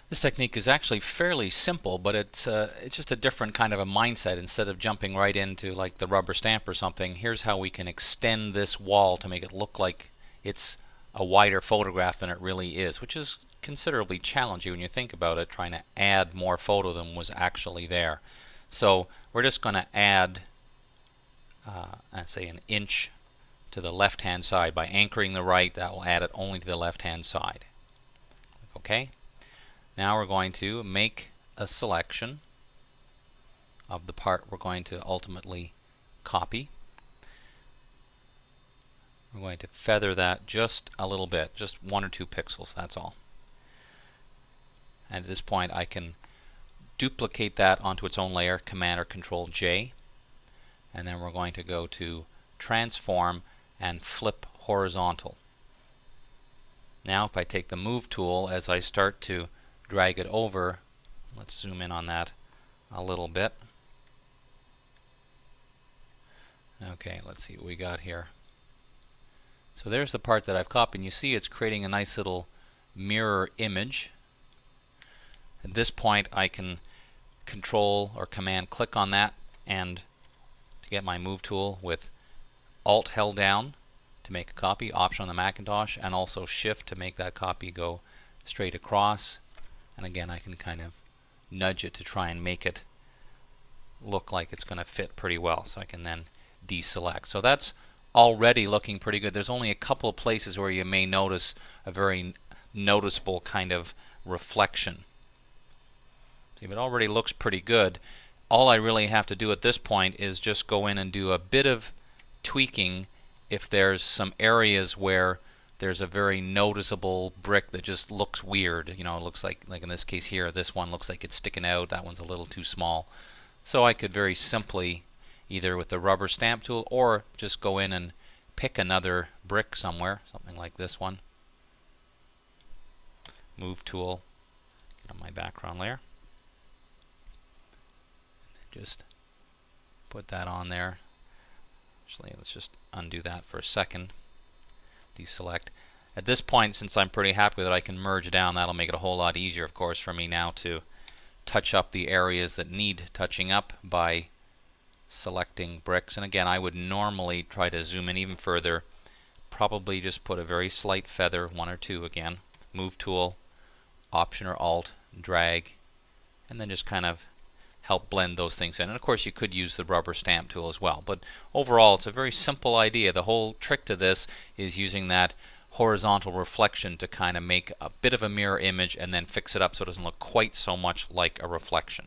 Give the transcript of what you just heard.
This technique is actually fairly simple, but it's just a different kind of a mindset. Instead of jumping right into like the rubber stamp or something, here's how we can extend this wall to make it look like it's a wider photograph than it really is, which is considerably challenging when you think about it, trying to add more photo than was actually there. So we're just going to add, say, an inch to the left-hand side. By anchoring the right, that will add it only to the left-hand side. Okay? Now we're going to make a selection of the part we're going to ultimately copy. We're going to feather that just a little bit, just 1 or 2 pixels, that's all. And at this point I can duplicate that onto its own layer, Command or Control J, and then we're going to go to Transform and Flip Horizontal. Now if I take the Move tool, as I start to drag it over, let's zoom in on that a little bit. Okay, let's see what we got here. So there's the part that I've copied, and you see it's creating a nice little mirror image. At this point I can Control or Command click on that, and to get my Move tool with Alt held down to make a copy, Option on the Macintosh, and also Shift to make that copy go straight across. And again, I can kind of nudge it to try and make it look like it's going to fit pretty well. So I can then deselect. So that's already looking pretty good. There's only a couple of places where you may notice a very noticeable kind of reflection. See, but it already looks pretty good. All I really have to do at this point is just go in and do a bit of tweaking if there's some areas where there's a very noticeable brick that just looks weird. You know, it looks like in this case here, this one looks like it's sticking out, that one's a little too small. So I could very simply, either with the rubber stamp tool or just go in and pick another brick somewhere, something like this one. Move tool, get on my background layer. And then just put that on there. Actually, let's just undo that for a second. Deselect. At this point, since I'm pretty happy with it, I can merge down. That'll make it a whole lot easier, of course, for me now to touch up the areas that need touching up by selecting bricks. And again, I would normally try to zoom in even further. Probably just put a very slight feather, 1 or 2 again. Move tool, Option or Alt, drag, and then just kind of help blend those things in. And of course you could use the rubber stamp tool as well. But overall it's a very simple idea. The whole trick to this is using that horizontal reflection to kind of make a bit of a mirror image and then fix it up so it doesn't look quite so much like a reflection.